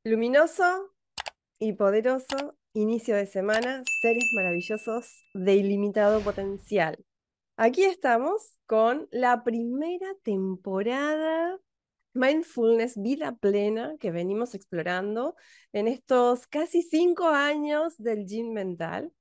Luminoso y poderoso inicio de semana, seres maravillosos de ilimitado potencial. Aquí estamos con la primera temporada Mindfulness, vida plena, que venimos explorando en estos casi 5 años del gym mental.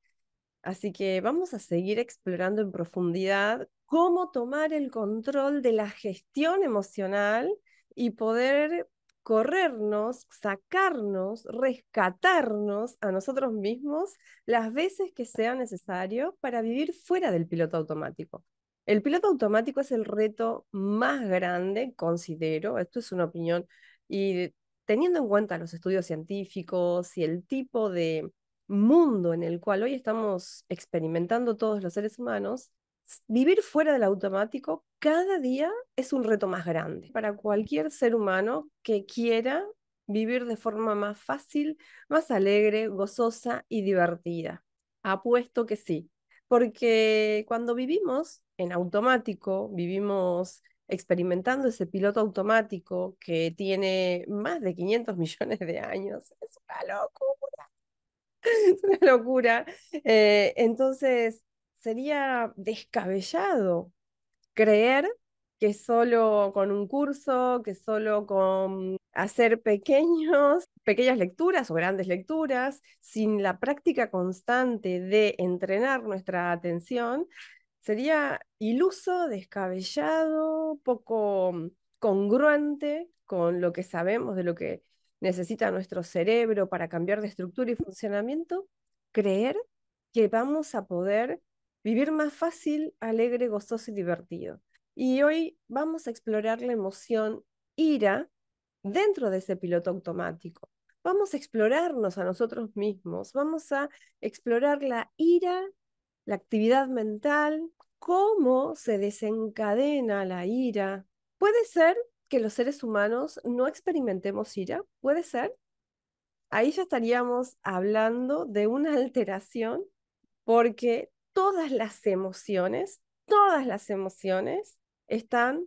Así que vamos a seguir explorando en profundidad cómo tomar el control de la gestión emocional y poder corrernos, sacarnos, rescatarnos a nosotros mismos las veces que sea necesario para vivir fuera del piloto automático. El piloto automático es el reto más grande, considero, esto es una opinión, y teniendo en cuenta los estudios científicos y el tipo de mundo en el cual hoy estamos experimentando todos los seres humanos, vivir fuera del automático cada día es un reto más grande para cualquier ser humano que quiera vivir de forma más fácil, más alegre, gozosa y divertida. Apuesto que sí, porque cuando vivimos en automático, vivimos experimentando ese piloto automático que tiene más de 500 millones de años. Es una locura. Es una locura. Entonces, sería descabellado creer que solo con un curso, que solo con hacer pequeñas lecturas o grandes lecturas, sin la práctica constante de entrenar nuestra atención, sería iluso, descabellado, poco congruente con lo que sabemos de lo que necesita nuestro cerebro para cambiar de estructura y funcionamiento, creer que vamos a poder vivir más fácil, alegre, gozoso y divertido. Y hoy vamos a explorar la emoción ira dentro de ese piloto automático. Vamos a explorarnos a nosotros mismos, vamos a explorar la ira, la actividad mental, cómo se desencadena la ira. Puede ser que los seres humanos no experimentemos ira, puede ser. Ahí ya estaríamos hablando de una alteración porque todas las emociones están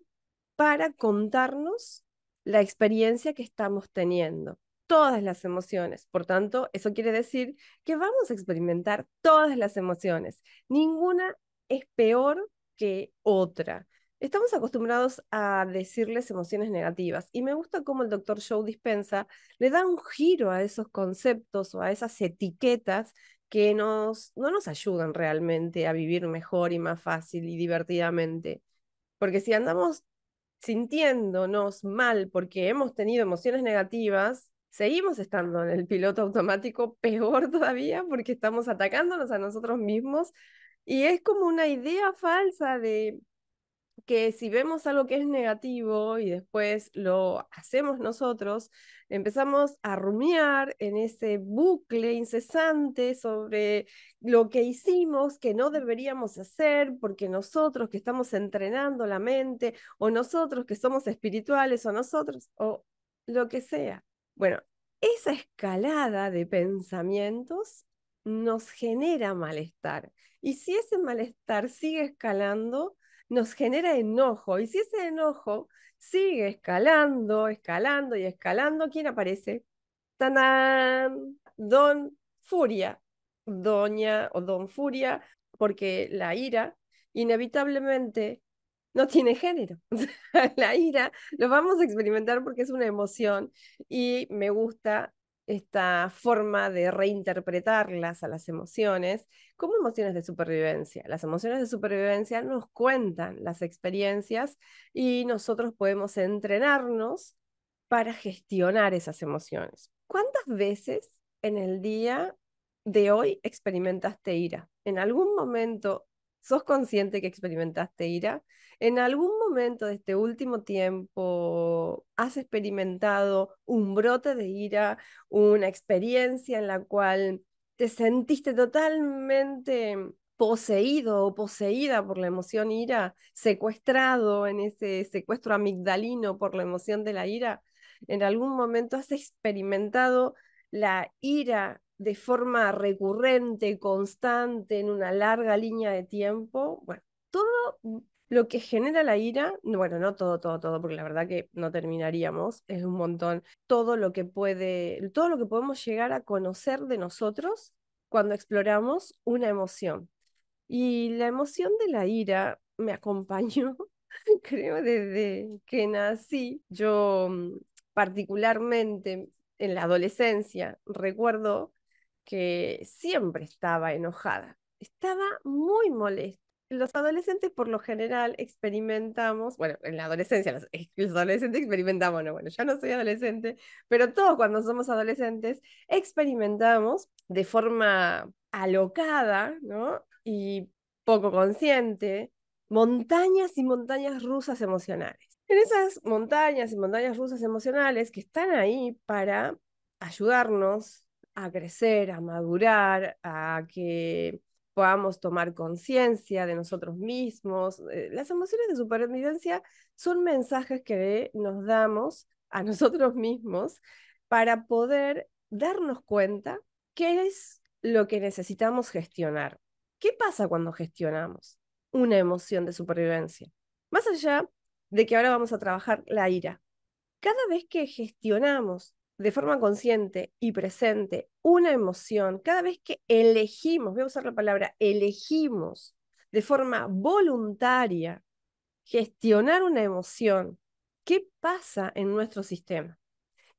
para contarnos la experiencia que estamos teniendo. Todas las emociones. Por tanto, eso quiere decir que vamos a experimentar todas las emociones. Ninguna es peor que otra. Estamos acostumbrados a decirles emociones negativas y me gusta cómo el doctor Joe Dispenza le da un giro a esos conceptos o a esas etiquetas que no nos ayudan realmente a vivir mejor y más fácil y divertidamente. Porque si andamos sintiéndonos mal porque hemos tenido emociones negativas, seguimos estando en el piloto automático, peor todavía porque estamos atacándonos a nosotros mismos y es como una idea falsa de que si vemos algo que es negativo y después lo hacemos nosotros, empezamos a rumiar en ese bucle incesante sobre lo que hicimos que no deberíamos hacer porque nosotros que estamos entrenando la mente o nosotros que somos espirituales o nosotros o lo que sea. Bueno, esa escalada de pensamientos nos genera malestar. Y si ese malestar sigue escalando, nos genera enojo. Y si ese enojo sigue escalando, escalando y escalando, ¿quién aparece? ¡Tanán! Don Furia. Doña o Don Furia, porque la ira inevitablemente no tiene género. La ira lo vamos a experimentar porque es una emoción y me gusta esta forma de reinterpretarlas a las emociones como emociones de supervivencia. Las emociones de supervivencia nos cuentan las experiencias y nosotros podemos entrenarnos para gestionar esas emociones. ¿Cuántas veces en el día de hoy experimentaste ira? ¿En algún momento sos consciente que experimentaste ira? ¿En algún momento de este último tiempo has experimentado un brote de ira, una experiencia en la cual te sentiste totalmente poseído o poseída por la emoción ira, secuestrado en ese secuestro amigdalino por la emoción de la ira? ¿En algún momento has experimentado la ira de forma recurrente, constante, en una larga línea de tiempo? Bueno, todo Lo que genera la ira, bueno, no todo, todo, todo, porque la verdad que no terminaríamos, es un montón. Todo lo que podemos llegar a conocer de nosotros cuando exploramos una emoción. Y la emoción de la ira me acompañó, creo, desde que nací. Yo particularmente en la adolescencia recuerdo que siempre estaba enojada, estaba muy molesta. Los adolescentes por lo general experimentamos, bueno, en la adolescencia los adolescentes experimentamos, no, bueno, ya no soy adolescente, pero todos cuando somos adolescentes experimentamos de forma alocada, ¿no? Y poco consciente, montañas y montañas rusas emocionales. En esas montañas y montañas rusas emocionales que están ahí para ayudarnos a crecer, a madurar, a que podamos tomar conciencia de nosotros mismos. Las emociones de supervivencia son mensajes que nos damos a nosotros mismos para poder darnos cuenta qué es lo que necesitamos gestionar. ¿Qué pasa cuando gestionamos una emoción de supervivencia? Más allá de que ahora vamos a trabajar la ira. Cada vez que gestionamos de forma consciente y presente una emoción, cada vez que elegimos, voy a usar la palabra elegimos de forma voluntaria gestionar una emoción, ¿qué pasa en nuestro sistema?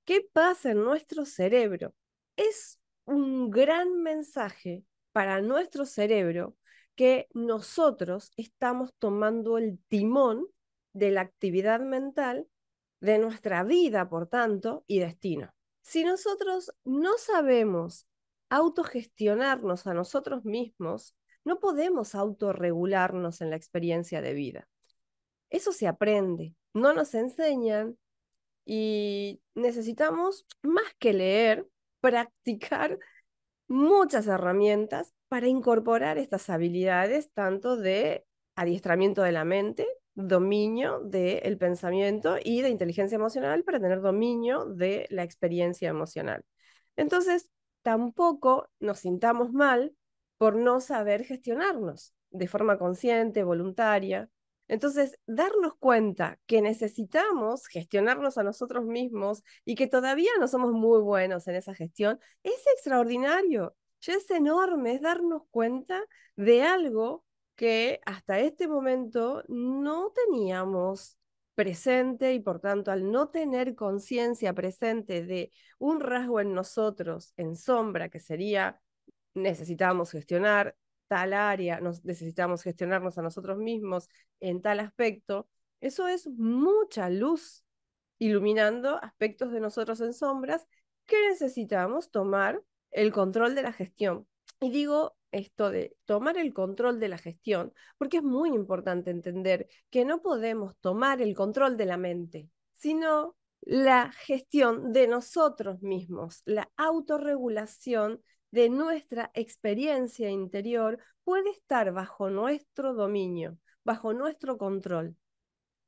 ¿Qué pasa en nuestro cerebro? Es un gran mensaje para nuestro cerebro que nosotros estamos tomando el timón de la actividad mental de nuestra vida, por tanto, y destino. Si nosotros no sabemos autogestionarnos a nosotros mismos, no podemos autorregularnos en la experiencia de vida. Eso se aprende, no nos enseñan y necesitamos más que leer, practicar muchas herramientas para incorporar estas habilidades, tanto de adiestramiento de la mente, dominio del pensamiento y de inteligencia emocional para tener dominio de la experiencia emocional. Entonces, tampoco nos sintamos mal por no saber gestionarnos de forma consciente, voluntaria. Entonces, darnos cuenta que necesitamos gestionarnos a nosotros mismos y que todavía no somos muy buenos en esa gestión es extraordinario, ya es enorme, es darnos cuenta de algo que hasta este momento no teníamos presente y por tanto al no tener conciencia presente de un rasgo en nosotros en sombra que sería necesitamos gestionar tal área, necesitamos gestionarnos a nosotros mismos en tal aspecto, eso es mucha luz iluminando aspectos de nosotros en sombras que necesitamos tomar el control de la gestión. Y digo esto de tomar el control de la gestión, porque es muy importante entender que no podemos tomar el control de la mente, sino la gestión de nosotros mismos, la autorregulación de nuestra experiencia interior puede estar bajo nuestro dominio, bajo nuestro control.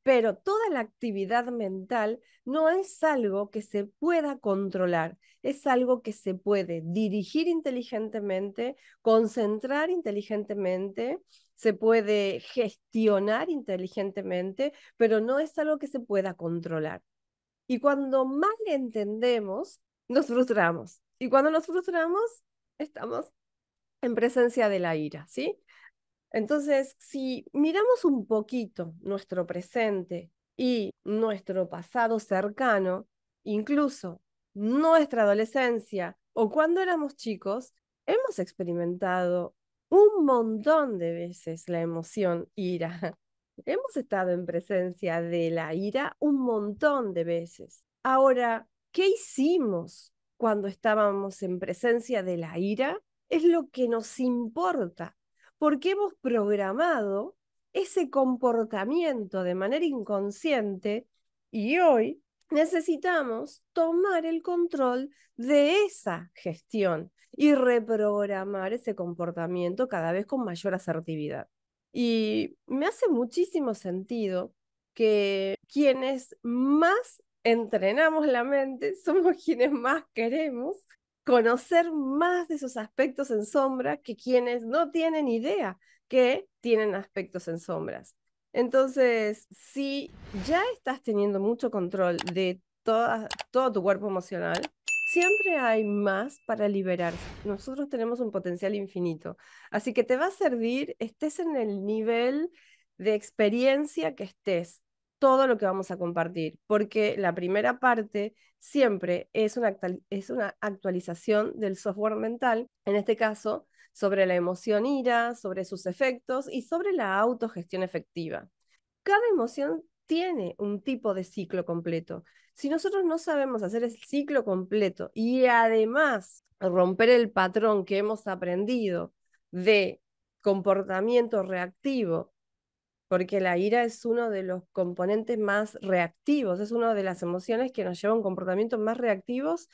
Pero toda la actividad mental no es algo que se pueda controlar, es algo que se puede dirigir inteligentemente, concentrar inteligentemente, se puede gestionar inteligentemente, pero no es algo que se pueda controlar. Y cuando mal entendemos, nos frustramos. Y cuando nos frustramos, estamos en presencia de la ira, ¿sí? Entonces, si miramos un poquito nuestro presente y nuestro pasado cercano, incluso nuestra adolescencia o cuando éramos chicos, hemos experimentado un montón de veces la emoción ira. Hemos estado en presencia de la ira un montón de veces. Ahora, ¿qué hicimos cuando estábamos en presencia de la ira? Es lo que nos importa porque hemos programado ese comportamiento de manera inconsciente y hoy necesitamos tomar el control de esa gestión y reprogramar ese comportamiento cada vez con mayor asertividad. Y me hace muchísimo sentido que quienes más entrenamos la mente somos quienes más queremos conocer más de esos aspectos en sombra que quienes no tienen idea que tienen aspectos en sombras. Entonces, si ya estás teniendo mucho control de todo tu cuerpo emocional, siempre hay más para liberarse. Nosotros tenemos un potencial infinito. Así que te va a servir, estés en el nivel de experiencia que estés, todo lo que vamos a compartir, porque la primera parte siempre es una actualización del software mental, en este caso, sobre la emoción ira, sobre sus efectos y sobre la autogestión efectiva. Cada emoción tiene un tipo de ciclo completo. Si nosotros no sabemos hacer el ciclo completo y además romper el patrón que hemos aprendido de comportamiento reactivo, porque la ira es uno de los componentes más reactivos, es una de las emociones que nos lleva a un comportamiento más reactivos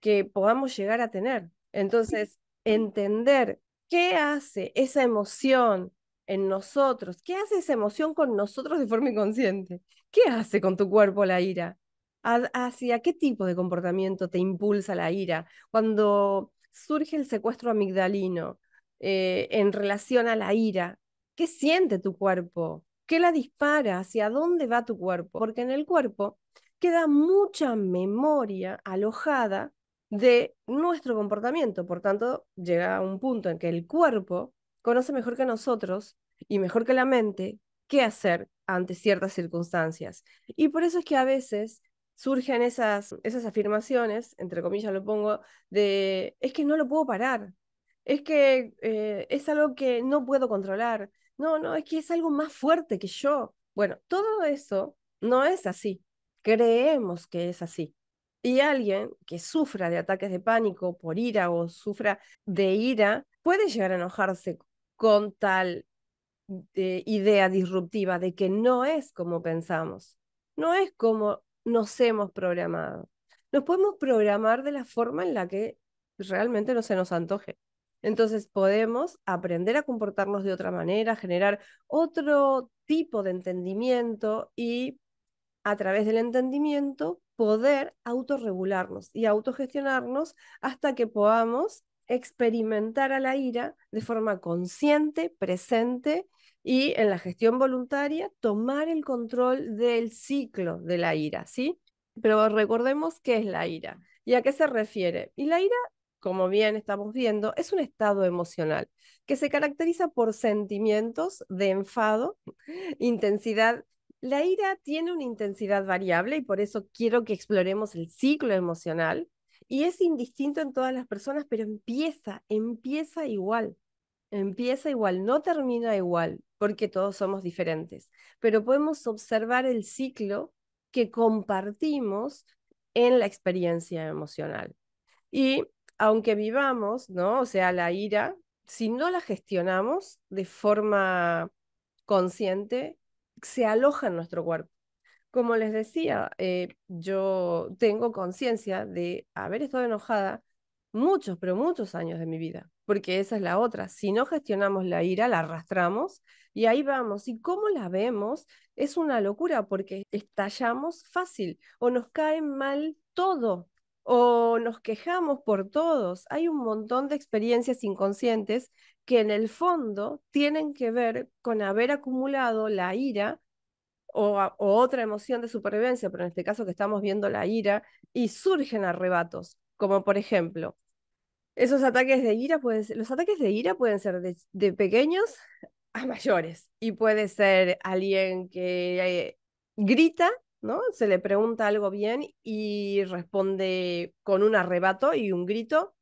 que podamos llegar a tener. Entonces, entender qué hace esa emoción en nosotros, qué hace esa emoción con nosotros de forma inconsciente, qué hace con tu cuerpo la ira, hacia qué tipo de comportamiento te impulsa la ira, cuando surge el secuestro amigdalino en relación a la ira. ¿Qué siente tu cuerpo? ¿Qué la dispara? ¿Hacia dónde va tu cuerpo? Porque en el cuerpo queda mucha memoria alojada de nuestro comportamiento. Por tanto, llega a un punto en que el cuerpo conoce mejor que nosotros y mejor que la mente qué hacer ante ciertas circunstancias. Y por eso es que a veces surgen esas afirmaciones, entre comillas lo pongo, de es que no lo puedo parar, es que es algo que no puedo controlar, no, no, es que es algo más fuerte que yo. Bueno, todo eso no es así. Creemos que es así. Y alguien que sufra de ataques de pánico por ira o sufra de ira puede llegar a enojarse con tal idea disruptiva de que no es como pensamos, no es como nos hemos programado. Nos podemos programar de la forma en la que realmente no se nos antoje. Entonces podemos aprender a comportarnos de otra manera, generar otro tipo de entendimiento y a través del entendimiento poder autorregularnos y autogestionarnos hasta que podamos experimentar a la ira de forma consciente, presente y en la gestión voluntaria tomar el control del ciclo de la ira, ¿sí? Pero recordemos qué es la ira y a qué se refiere. Y la ira, como bien estamos viendo, es un estado emocional que se caracteriza por sentimientos de enfado, intensidad. La ira tiene una intensidad variable y por eso quiero que exploremos el ciclo emocional. Y es indistinto en todas las personas, pero empieza igual, no termina igual, porque todos somos diferentes. Pero podemos observar el ciclo que compartimos en la experiencia emocional. Y aunque vivamos, ¿no? O sea, la ira, si no la gestionamos de forma consciente, se aloja en nuestro cuerpo. Como les decía, yo tengo conciencia de haber estado enojada muchos, pero muchos años de mi vida, porque esa es la otra. Si no gestionamos la ira, la arrastramos y ahí vamos. Y cómo la vemos es una locura, porque estallamos fácil o nos cae mal todo o nos quejamos por todos. Hay un montón de experiencias inconscientes que en el fondo tienen que ver con haber acumulado la ira o otra emoción de supervivencia, pero en este caso que estamos viendo la ira, y surgen arrebatos, como por ejemplo, esos ataques de ira los ataques de ira pueden ser de pequeños a mayores, y puede ser alguien que grita, ¿no? Se le pregunta algo bien y responde con un arrebato y un grito,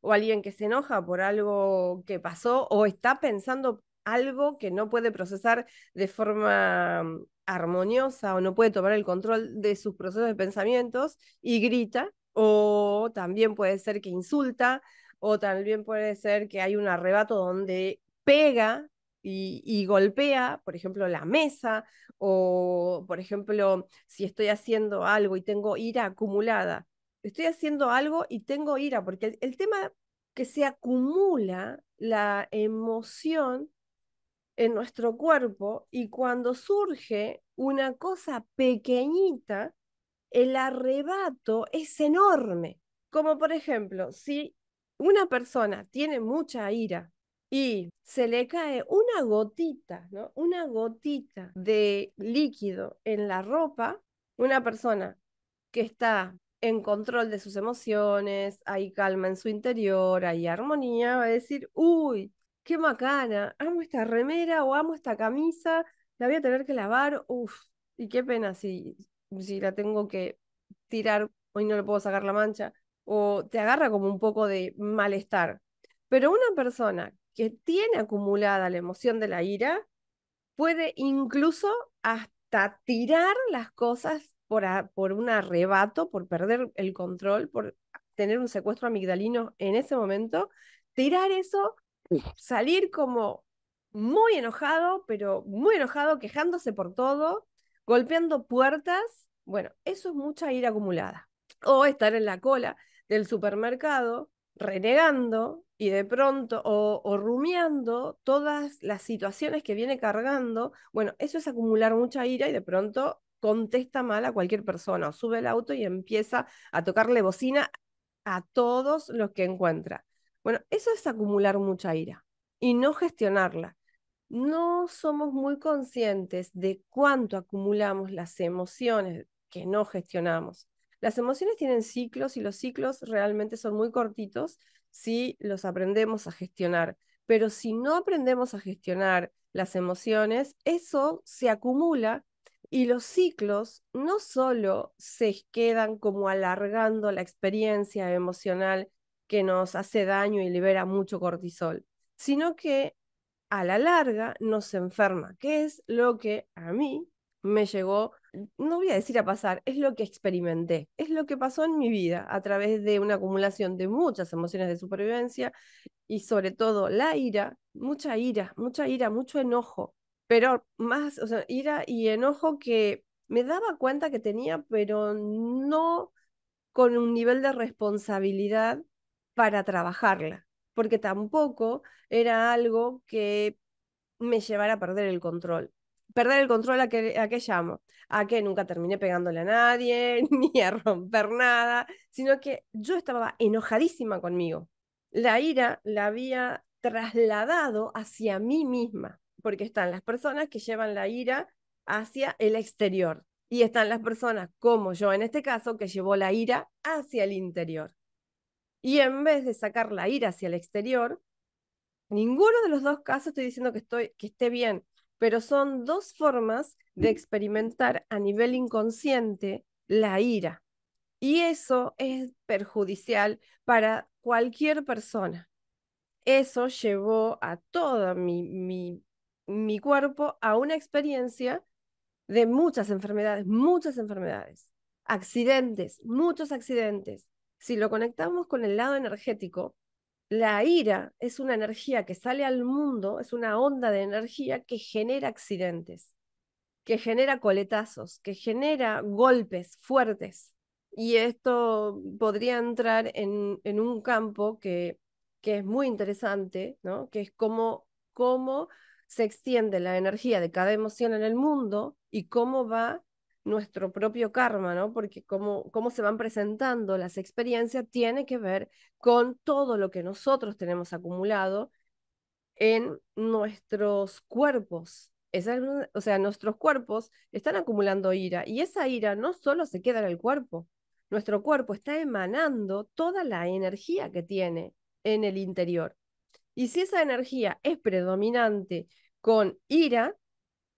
o alguien que se enoja por algo que pasó o está pensando algo que no puede procesar de forma armoniosa o no puede tomar el control de sus procesos de pensamientos y grita, o también puede ser que insulta, o también puede ser que hay un arrebato donde pega y golpea, por ejemplo, la mesa, o por ejemplo, si estoy haciendo algo y tengo ira acumulada, estoy haciendo algo y tengo ira, porque el tema que se acumula la emoción en nuestro cuerpo y cuando surge una cosa pequeñita, el arrebato es enorme. Como por ejemplo, si una persona tiene mucha ira y se le cae una gotita, ¿no? Una gotita de líquido en la ropa, una persona que está en control de sus emociones, hay calma en su interior, hay armonía, va a decir, uy, qué macana, amo esta remera o amo esta camisa, la voy a tener que lavar, uff, y qué pena si la tengo que tirar, hoy no le puedo sacar la mancha, o te agarra como un poco de malestar. Pero una persona que tiene acumulada la emoción de la ira puede incluso hasta tirar las cosas por un arrebato, por perder el control, por tener un secuestro amigdalino en ese momento, tirar eso, salir como muy enojado, pero muy enojado, quejándose por todo, golpeando puertas. Bueno, eso es mucha ira acumulada. O estar en la cola del supermercado renegando y de pronto, o rumiando todas las situaciones que viene cargando. Bueno, eso es acumular mucha ira y de pronto contesta mal a cualquier persona o sube el auto y empieza a tocarle bocina a todos los que encuentra. Bueno, eso es acumular mucha ira y no gestionarla. No somos muy conscientes de cuánto acumulamos las emociones que no gestionamos. Las emociones tienen ciclos y los ciclos realmente son muy cortitos si los aprendemos a gestionar. Pero si no aprendemos a gestionar las emociones, eso se acumula y los ciclos no solo se quedan como alargando la experiencia emocional que nos hace daño y libera mucho cortisol, sino que a la larga nos enferma, que es lo que a mí me llegó, no voy a decir a pasar, es lo que experimenté, es lo que pasó en mi vida a través de una acumulación de muchas emociones de supervivencia y sobre todo la mucha ira, mucho enojo, pero más, o sea, ira y enojo que me daba cuenta que tenía, pero no con un nivel de responsabilidad para trabajarla, porque tampoco era algo que me llevara a perder el control. Perder el control a qué llamo? A que nunca terminé pegándole a nadie, ni a romper nada, sino que yo estaba enojadísima conmigo. La ira la había trasladado hacia mí misma, porque están las personas que llevan la ira hacia el exterior y están las personas como yo en este caso que llevó la ira hacia el interior. Y en vez de sacar la ira hacia el exterior, ninguno de los dos casos estoy diciendo que esté bien, pero son dos formas de experimentar a nivel inconsciente la ira. Y eso es perjudicial para cualquier persona. Eso llevó a todo mi cuerpo a una experiencia de muchas enfermedades, accidentes, muchos accidentes. Si lo conectamos con el lado energético, la ira es una energía que sale al mundo, es una onda de energía que genera accidentes, que genera coletazos, que genera golpes fuertes. Y esto podría entrar en un campo que es muy interesante, ¿no? Que es cómo se extiende la energía de cada emoción en el mundo y cómo va nuestro propio karma, ¿no? Porque cómo se van presentando las experiencias tiene que ver con todo lo que nosotros tenemos acumulado en nuestros cuerpos. O sea, nuestros cuerpos están acumulando ira y esa ira no solo se queda en el cuerpo, nuestro cuerpo está emanando toda la energía que tiene en el interior. Y si esa energía es predominante con ira,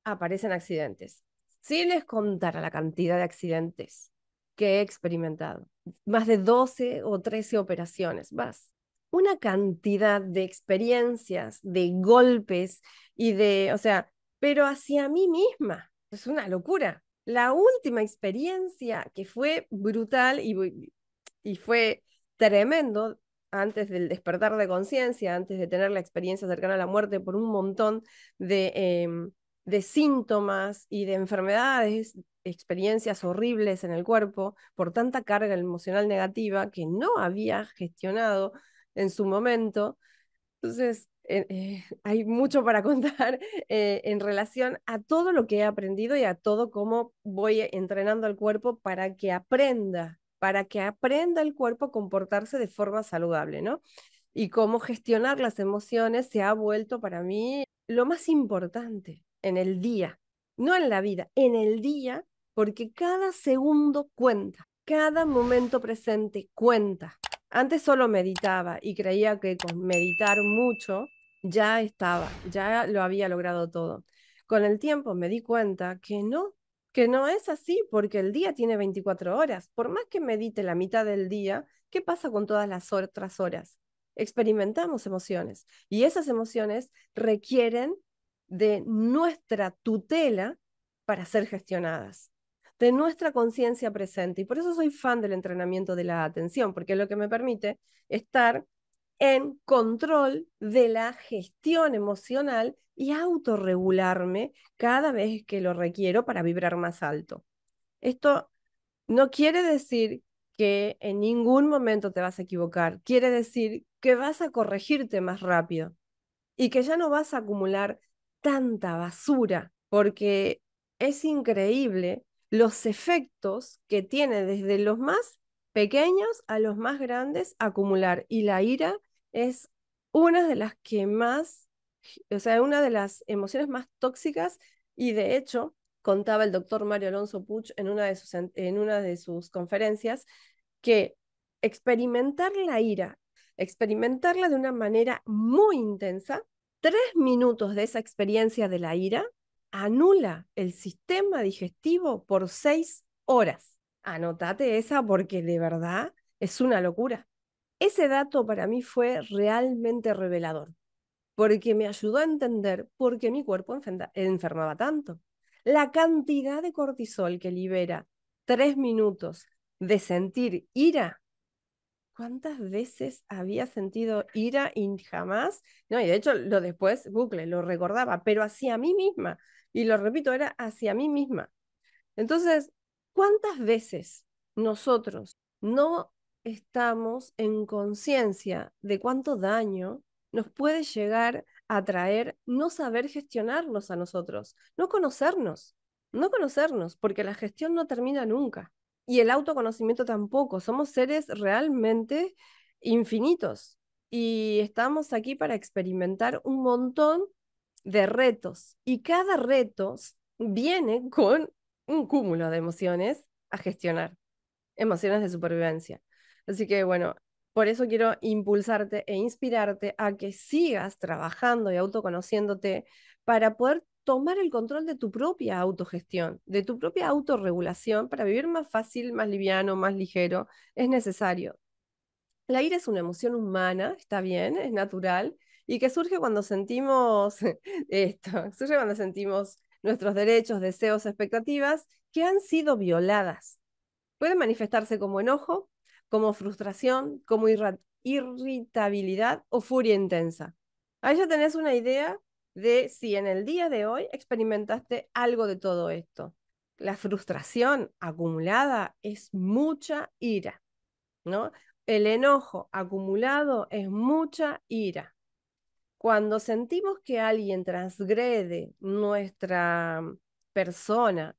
aparecen accidentes. Si les contara la cantidad de accidentes que he experimentado, más de 12 o 13 operaciones, más una cantidad de experiencias, de golpes o sea, pero hacia mí misma. Es una locura. La última experiencia que fue brutal y fue tremendo antes del despertar de conciencia, antes de tener la experiencia cercana a la muerte por un montón de síntomas y de enfermedades, experiencias horribles en el cuerpo por tanta carga emocional negativa que no había gestionado en su momento. Entonces, hay mucho para contar en relación a todo lo que he aprendido y a todo cómo voy entrenando al cuerpo para que aprenda el cuerpo a comportarse de forma saludable, ¿no? y cómo gestionar las emociones se ha vuelto para mí lo más importante en el día, no en la vida, en el día, porque cada segundo cuenta, cada momento presente cuenta. Antes solo meditaba y creía que con meditar mucho ya estaba, ya lo había logrado todo. Con el tiempo me di cuenta que no es así, porque el día tiene 24 horas. Por más que medite la mitad del día, ¿qué pasa con todas las otras horas? Experimentamos emociones y esas emociones requieren de nuestra tutela para ser gestionadas, de nuestra conciencia presente. Y por eso soy fan del entrenamiento de la atención, porque es lo que me permite estar en control de la gestión emocional y autorregularme cada vez que lo requiero para vibrar más alto. Esto no quiere decir que en ningún momento te vas a equivocar, quiere decir que vas a corregirte más rápido y que ya no vas a acumular tanta basura, porque es increíble los efectos que tiene desde los más pequeños a los más grandes acumular. Y la ira es una de las que más, o sea, una de las emociones más tóxicas y de hecho, contaba el doctor Mario Alonso Puig en una de sus conferencias, que experimentar la ira, experimentarla de una manera muy intensa, 3 minutos de esa experiencia de la ira anula el sistema digestivo por 6 horas. Anotate esa porque de verdad es una locura. Ese dato para mí fue realmente revelador, porque me ayudó a entender por qué mi cuerpo enfermaba tanto. La cantidad de cortisol que libera 3 minutos de sentir ira. ¿Cuántas veces había sentido ira y jamás? No, y de hecho lo después, bucle, lo recordaba, pero hacia mí misma. Y lo repito, era hacia mí misma. Entonces, ¿cuántas veces nosotros no estamos en conciencia de cuánto daño nos puede llegar a traer no saber gestionarnos a nosotros, no conocernos, porque la gestión no termina nunca y el autoconocimiento tampoco. Somos seres realmente infinitos y estamos aquí para experimentar un montón de retos y cada reto viene con un cúmulo de emociones a gestionar, emociones de supervivencia. Así que bueno, por eso quiero impulsarte e inspirarte a que sigas trabajando y autoconociéndote para poder tomar el control de tu propia autogestión, de tu propia autorregulación para vivir más fácil, más liviano, más ligero. Es necesario. La ira es una emoción humana, está bien, es natural, y que surge cuando sentimos surge cuando sentimos nuestros derechos, deseos, expectativas que han sido violadas. Puede manifestarse como enojo, como frustración, como irritabilidad o furia intensa. Ahí ya tenés una idea de si en el día de hoy experimentaste algo de todo esto. La frustración acumulada es mucha ira, ¿no? El enojo acumulado es mucha ira. Cuando sentimos que alguien transgrede nuestra persona,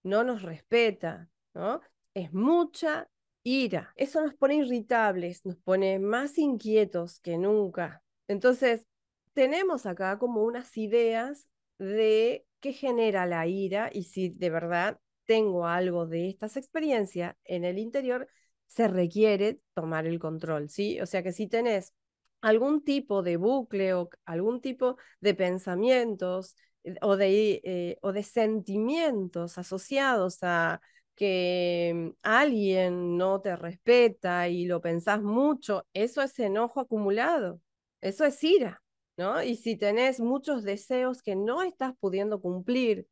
no nos respeta, ¿no? Es mucha ira. Eso nos pone irritables, nos pone más inquietos que nunca. Entonces, tenemos acá como unas ideas de qué genera la ira y si de verdad tengo algo de estas experiencias en el interior, se requiere tomar el control, ¿sí? O sea que si tenés algún tipo de bucle o algún tipo de pensamientos o de sentimientos asociados a que alguien no te respeta y lo pensás mucho, eso es enojo acumulado, eso es ira, ¿no? Y si tenés muchos deseos que no estás pudiendo cumplir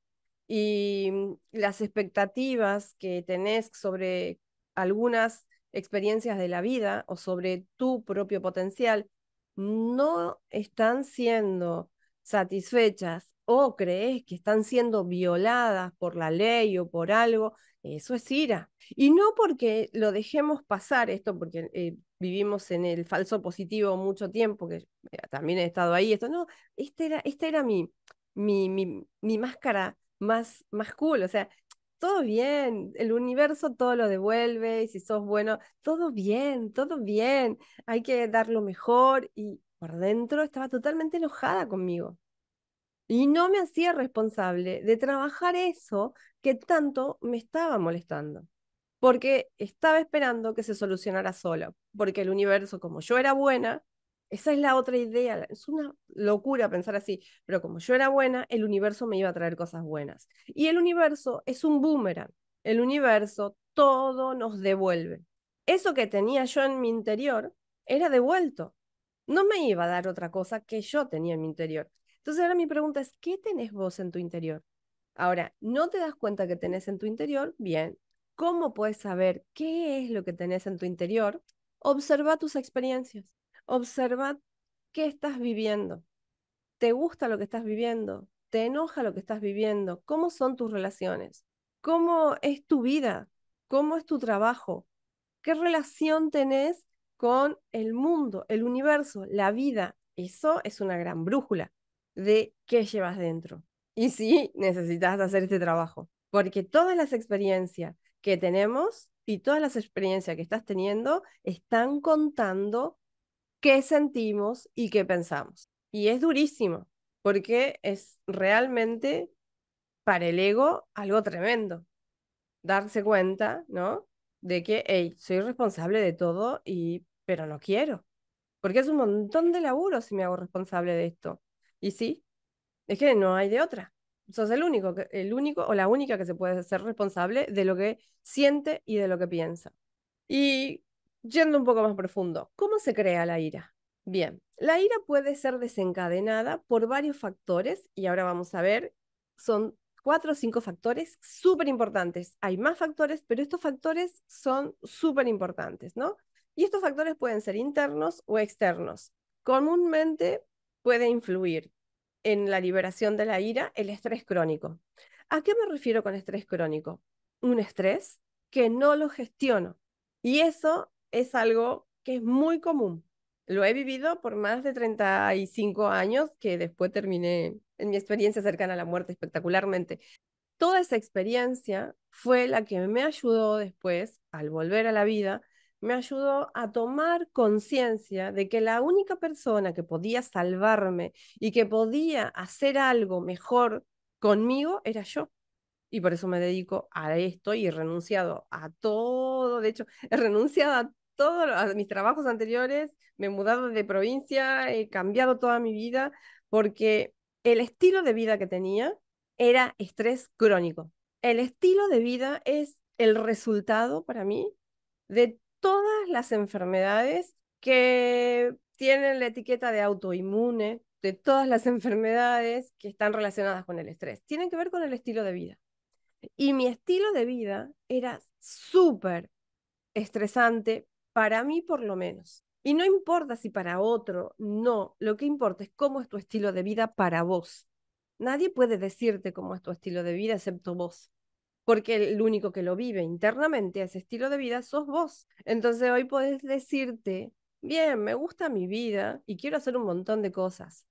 y las expectativas que tenés sobre algunas experiencias de la vida o sobre tu propio potencial no están siendo satisfechas o crees que están siendo violadas por la ley o por algo, eso es ira. Y no porque lo dejemos pasar esto, porque vivimos en el falso positivo mucho tiempo, que también he estado ahí, esto no, esta era mi máscara más cool, o sea, todo bien, el universo todo lo devuelve y si sos bueno, todo bien, hay que dar lo mejor y por dentro estaba totalmente enojada conmigo. Y no me hacía responsable de trabajar eso que tanto me estaba molestando. Porque estaba esperando que se solucionara solo. Porque el universo, como yo era buena, esa es la otra idea. Es una locura pensar así. Pero como yo era buena, el universo me iba a traer cosas buenas. Y el universo es un boomerang. El universo todo nos devuelve. Eso que tenía yo en mi interior era devuelto. No me iba a dar otra cosa que yo tenía en mi interior. Entonces ahora mi pregunta es, ¿qué tenés vos en tu interior? Ahora, ¿no te das cuenta que tenés en tu interior? Bien. ¿Cómo puedes saber qué es lo que tenés en tu interior? Observa tus experiencias. Observa qué estás viviendo. ¿Te gusta lo que estás viviendo? ¿Te enoja lo que estás viviendo? ¿Cómo son tus relaciones? ¿Cómo es tu vida? ¿Cómo es tu trabajo? ¿Qué relación tenés con el mundo, el universo, la vida? Eso es una gran brújula de qué llevas dentro. Y sí, necesitas hacer este trabajo, porque todas las experiencias que tenemos y todas las experiencias que estás teniendo están contando qué sentimos y qué pensamos. Y es durísimo, porque es realmente para el ego algo tremendo darse cuenta, ¿no? De que, hey, soy responsable de todo pero no quiero, porque es un montón de laburo si me hago responsable de esto. Y sí, es que no hay de otra. Sos el único o la única que se puede ser responsable de lo que siente y de lo que piensa. Y yendo un poco más profundo, ¿cómo se crea la ira? Bien, la ira puede ser desencadenada por varios factores y ahora vamos a ver, son 4 o 5 factores súper importantes. Hay más factores, pero estos factores son súper importantes, ¿no? Y estos factores pueden ser internos o externos. Comúnmente puede influir en la liberación de la ira el estrés crónico. ¿A qué me refiero con estrés crónico? Un estrés que no lo gestiono. Y eso es algo que es muy común. Lo he vivido por más de 35 años, que después terminé en mi experiencia cercana a la muerte espectacularmente. Toda esa experiencia fue la que me ayudó después, al volver a la vida, me ayudó a tomar conciencia de que la única persona que podía salvarme y que podía hacer algo mejor conmigo era yo y por eso me dedico a esto y he renunciado a todo, de hecho, he renunciado a todos mis trabajos anteriores, me he mudado de provincia, he cambiado toda mi vida porque el estilo de vida que tenía era estrés crónico. El estilo de vida es el resultado para mí de todas las enfermedades que tienen la etiqueta de autoinmune, de todas las enfermedades que están relacionadas con el estrés. Tienen que ver con el estilo de vida. Y mi estilo de vida era súper estresante, para mí por lo menos. Y no importa si para otro, no, lo que importa es cómo es tu estilo de vida para vos. Nadie puede decirte cómo es tu estilo de vida excepto vos, porque el único que lo vive internamente, ese estilo de vida, sos vos. Entonces hoy podés decirte, bien, me gusta mi vida y quiero hacer un montón de cosas,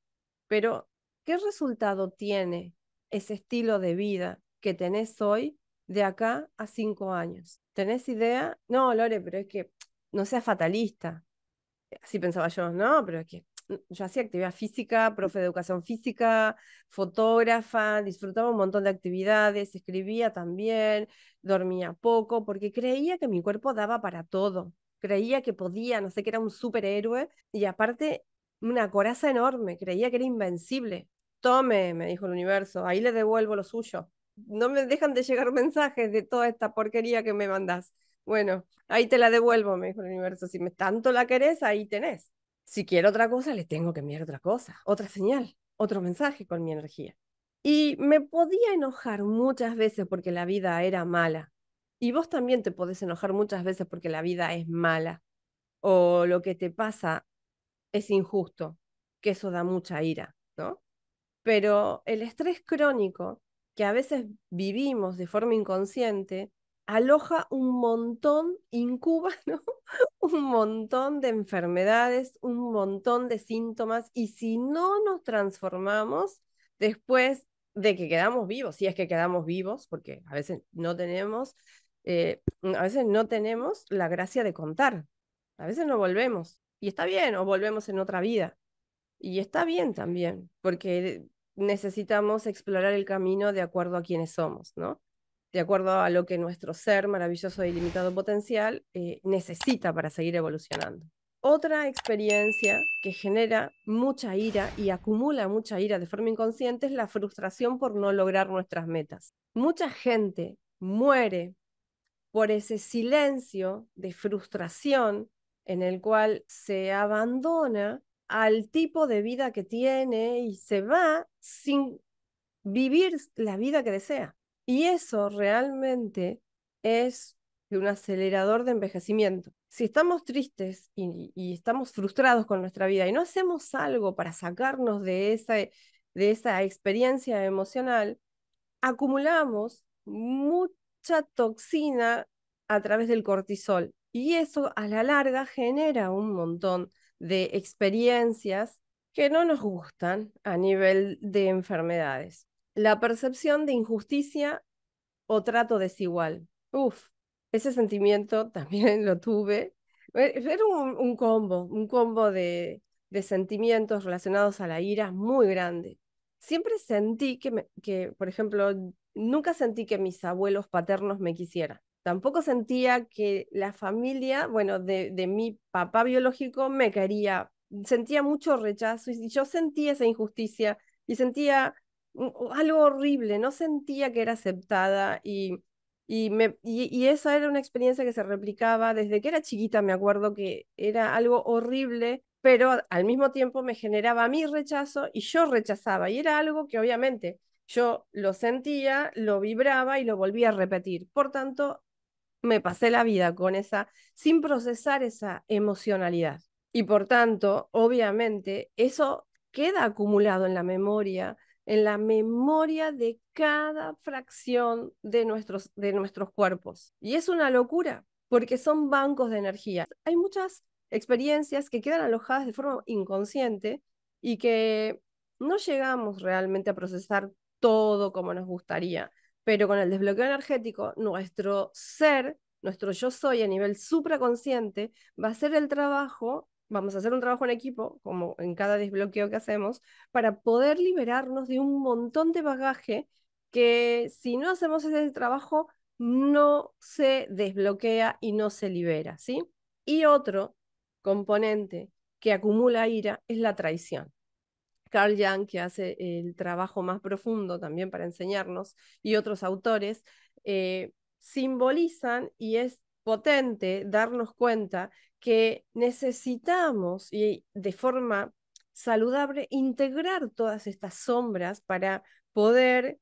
pero, ¿qué resultado tiene ese estilo de vida que tenés hoy de acá a 5 años? ¿Tenés idea? No, Lore, pero es que no seas fatalista. Así pensaba yo, no, pero es que yo hacía actividad física, profe de educación física, fotógrafa, disfrutaba un montón de actividades, escribía también, dormía poco, porque creía que mi cuerpo daba para todo. Creía que podía, no sé, que era un superhéroe y aparte una coraza enorme, creía que era invencible. Tome, me dijo el universo, ahí le devuelvo lo suyo. No me dejan de llegar mensajes de toda esta porquería que me mandás. Bueno, ahí te la devuelvo, me dijo el universo. Si me tanto la querés, ahí tenés. Si quiero otra cosa, le tengo que enviar otra cosa, otra señal, otro mensaje con mi energía. Y me podía enojar muchas veces porque la vida era mala. Y vos también te podés enojar muchas veces porque la vida es mala o lo que te pasa es injusto, que eso da mucha ira, ¿no? Pero el estrés crónico, que a veces vivimos de forma inconsciente, aloja un montón, incuba, ¿no? Un montón de enfermedades, un montón de síntomas, y si no nos transformamos, después de que quedamos vivos, si es que quedamos vivos, porque a veces no tenemos la gracia de contar, a veces no volvemos, y está bien, o volvemos en otra vida, y está bien también, porque necesitamos explorar el camino de acuerdo a quienes somos, ¿no? De acuerdo a lo que nuestro ser maravilloso y ilimitado potencial necesita para seguir evolucionando. Otra experiencia que genera mucha ira y acumula mucha ira de forma inconsciente es la frustración por no lograr nuestras metas. Mucha gente muere por ese silencio de frustración en el cual se abandona al tipo de vida que tiene y se va sin vivir la vida que desea. Y eso realmente es un acelerador de envejecimiento. Si estamos tristes y estamos frustrados con nuestra vida y no hacemos algo para sacarnos de esa experiencia emocional, acumulamos mucha toxina a través del cortisol y eso a la larga genera un montón de experiencias que no nos gustan a nivel de enfermedades. La percepción de injusticia o trato desigual. Uf, ese sentimiento también lo tuve. Era un combo de sentimientos relacionados a la ira muy grande. Siempre sentí por ejemplo, nunca sentí que mis abuelos paternos me quisieran. Tampoco sentía que la familia, bueno, de mi papá biológico me quería. Sentía mucho rechazo y yo sentía esa injusticia y sentía algo horrible, no sentía que era aceptada y esa era una experiencia que se replicaba desde que era chiquita, me acuerdo que era algo horrible, pero al mismo tiempo me generaba mi rechazo y yo rechazaba y era algo que obviamente yo lo sentía, lo vibraba y lo volvía a repetir. Por tanto, me pasé la vida con sin procesar esa emocionalidad. Y por tanto, obviamente, eso queda acumulado en la memoria de cada fracción de nuestros cuerpos. Y es una locura, porque son bancos de energía. Hay muchas experiencias que quedan alojadas de forma inconsciente y que no llegamos realmente a procesar todo como nos gustaría, pero con el desbloqueo energético, nuestro ser, nuestro yo soy a nivel supraconsciente, va a hacer el trabajo, vamos a hacer un trabajo en equipo, como en cada desbloqueo que hacemos, para poder liberarnos de un montón de bagaje que si no hacemos ese trabajo, no se desbloquea y no se libera, ¿sí? Y otro componente que acumula ira es la traición. Carl Jung, que hace el trabajo más profundo también para enseñarnos, y otros autores, simbolizan y es potente darnos cuenta que necesitamos y de forma saludable integrar todas estas sombras para poder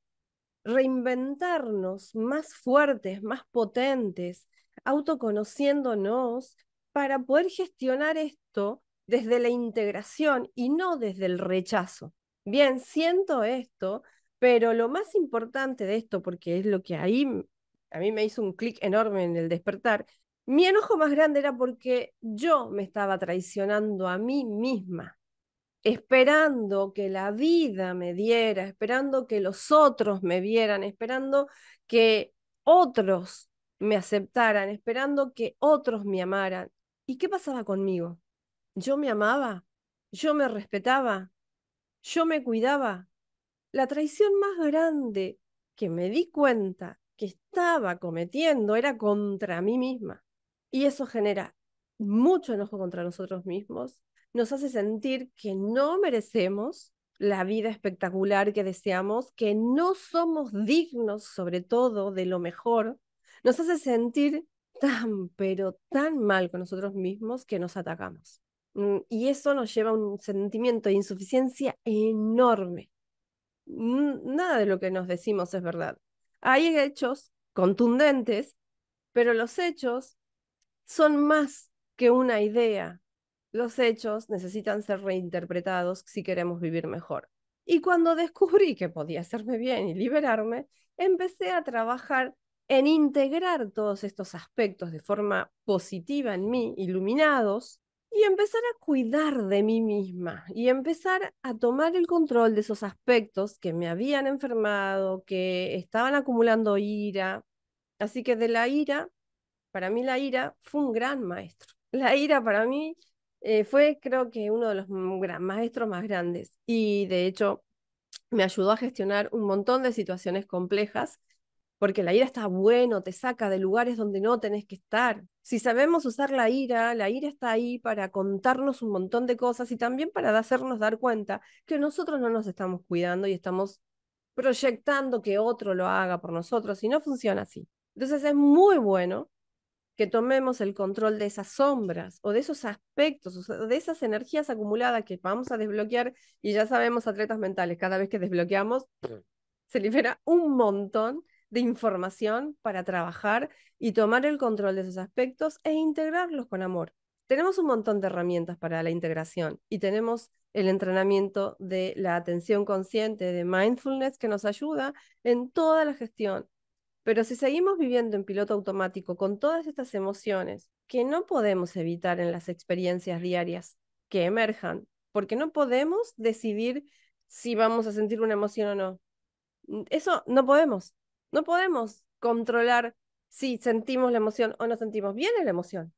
reinventarnos más fuertes, más potentes, autoconociéndonos para poder gestionar esto desde la integración y no desde el rechazo. Bien, siento esto, pero lo más importante de esto, porque es lo que ahí a mí me hizo un clic enorme en el despertar, mi enojo más grande era porque yo me estaba traicionando a mí misma esperando que la vida me diera, esperando que los otros me vieran, esperando que otros me aceptaran, esperando que otros me amaran. ¿Y qué pasaba conmigo? ¿Yo me amaba? ¿Yo me respetaba? ¿Yo me cuidaba? La traición más grande que me di cuenta que estaba cometiendo era contra mí misma. Y eso genera mucho enojo contra nosotros mismos, nos hace sentir que no merecemos la vida espectacular que deseamos, que no somos dignos sobre todo de lo mejor, nos hace sentir tan, pero tan mal con nosotros mismos que nos atacamos. Y eso nos lleva a un sentimiento de insuficiencia enorme. Nada de lo que nos decimos es verdad. Hay hechos contundentes, pero los hechos son más que una idea. Los hechos necesitan ser reinterpretados si queremos vivir mejor. Y cuando descubrí que podía hacerme bien y liberarme, empecé a trabajar en integrar todos estos aspectos de forma positiva en mí, iluminados, y empezar a cuidar de mí misma y empezar a tomar el control de esos aspectos que me habían enfermado, que estaban acumulando ira. Así que de la ira, para mí la ira fue un gran maestro. La ira para mí fue creo que uno de los maestros más grandes y de hecho me ayudó a gestionar un montón de situaciones complejas, porque la ira está bueno, te saca de lugares donde no tenés que estar. Si sabemos usar la ira está ahí para contarnos un montón de cosas y también para hacernos dar cuenta que nosotros no nos estamos cuidando y estamos proyectando que otro lo haga por nosotros y no funciona así. Entonces es muy bueno que tomemos el control de esas sombras o de esos aspectos o de esas energías acumuladas que vamos a desbloquear y ya sabemos, atletas mentales, cada vez que desbloqueamos se libera un montón de información para trabajar y tomar el control de esos aspectos e integrarlos con amor. Tenemos un montón de herramientas para la integración y tenemos el entrenamiento de la atención consciente, de mindfulness, que nos ayuda en toda la gestión. Pero si seguimos viviendo en piloto automático con todas estas emociones que no podemos evitar en las experiencias diarias que emerjan, porque no podemos decidir si vamos a sentir una emoción o no. Eso no podemos. No podemos controlar si sentimos la emoción o no sentimos. Viene la emoción.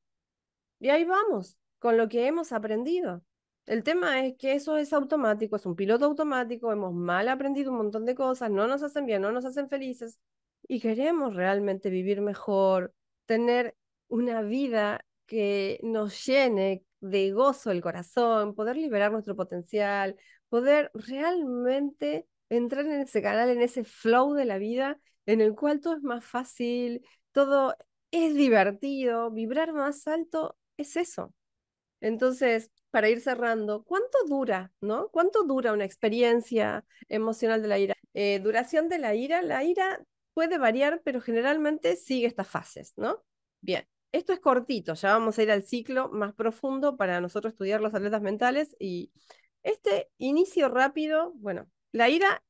Y ahí vamos, con lo que hemos aprendido. El tema es que eso es automático, es un piloto automático, hemos mal aprendido un montón de cosas, no nos hacen bien, no nos hacen felices y queremos realmente vivir mejor, tener una vida que nos llene de gozo el corazón, poder liberar nuestro potencial, poder realmente entrar en ese canal, en ese flow de la vida en el cual todo es más fácil, todo es divertido, vibrar más alto es eso. Entonces, para ir cerrando, ¿cuánto dura, no? ¿Cuánto dura una experiencia emocional de la ira? Duración de la ira puede variar, pero generalmente sigue estas fases, ¿no? Bien, esto es cortito, ya vamos a ir al ciclo más profundo para nosotros estudiar los atletas mentales y este inicio rápido, bueno, la ira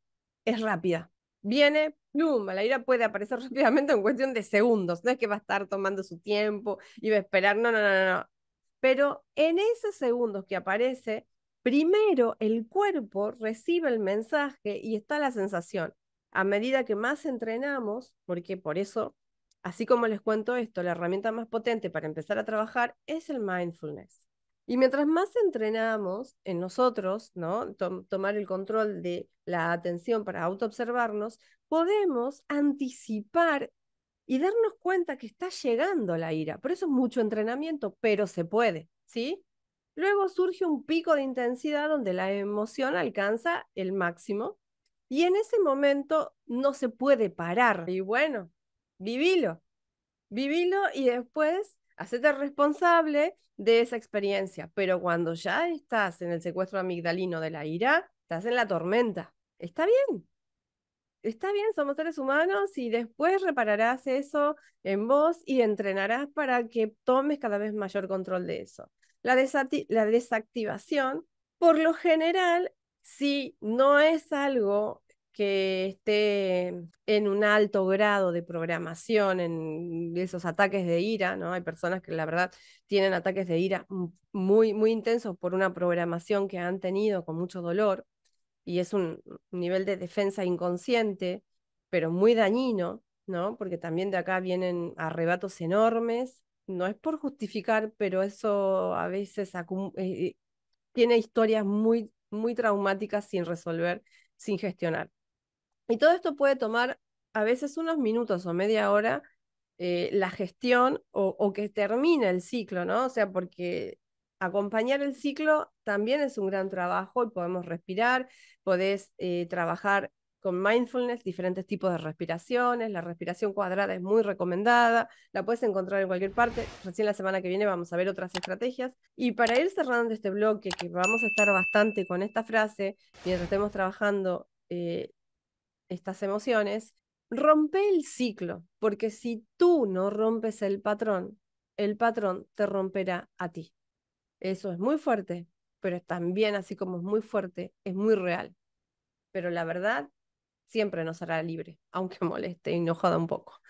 es rápida. Viene, pluma, la ira puede aparecer rápidamente en cuestión de segundos. No es que va a estar tomando su tiempo y va a esperar, no, no, no, no. No. Pero en esos segundos que aparece, primero el cuerpo recibe el mensaje y está la sensación. A medida que más entrenamos, porque por eso, así como les cuento esto, la herramienta más potente para empezar a trabajar es el mindfulness. Y mientras más entrenamos en nosotros, ¿no? Tomar el control de la atención para autoobservarnos, podemos anticipar y darnos cuenta que está llegando la ira. Por eso es mucho entrenamiento, pero se puede, ¿sí? Luego surge un pico de intensidad donde la emoción alcanza el máximo y en ese momento no se puede parar. Y bueno, vivilo, vivilo y después hacete responsable de esa experiencia. Pero cuando ya estás en el secuestro amigdalino de la ira, estás en la tormenta. Está bien, somos seres humanos y después repararás eso en vos y entrenarás para que tomes cada vez mayor control de eso. La desactivación, por lo general, si no es algo que esté en un alto grado de programación, en esos ataques de ira, ¿no? Hay personas que la verdad tienen ataques de ira muy, muy intensos por una programación que han tenido con mucho dolor y es un nivel de defensa inconsciente, pero muy dañino, ¿no? Porque también de acá vienen arrebatos enormes. No es por justificar, pero eso a veces tiene historias muy, muy traumáticas sin resolver, sin gestionar. Y todo esto puede tomar a veces unos minutos o media hora la gestión o que termine el ciclo, ¿no? O sea, porque acompañar el ciclo también es un gran trabajo y podemos respirar, podés trabajar con mindfulness, diferentes tipos de respiraciones, la respiración cuadrada es muy recomendada, la puedes encontrar en cualquier parte, recién la semana que viene vamos a ver otras estrategias. Y para ir cerrando este bloque, que vamos a estar bastante con esta frase, mientras estemos trabajando estas emociones, rompe el ciclo, porque si tú no rompes el patrón te romperá a ti. Eso es muy fuerte, pero también, así como es muy fuerte, es muy real. Pero la verdad siempre nos hará libre, aunque moleste y nos joda un poco.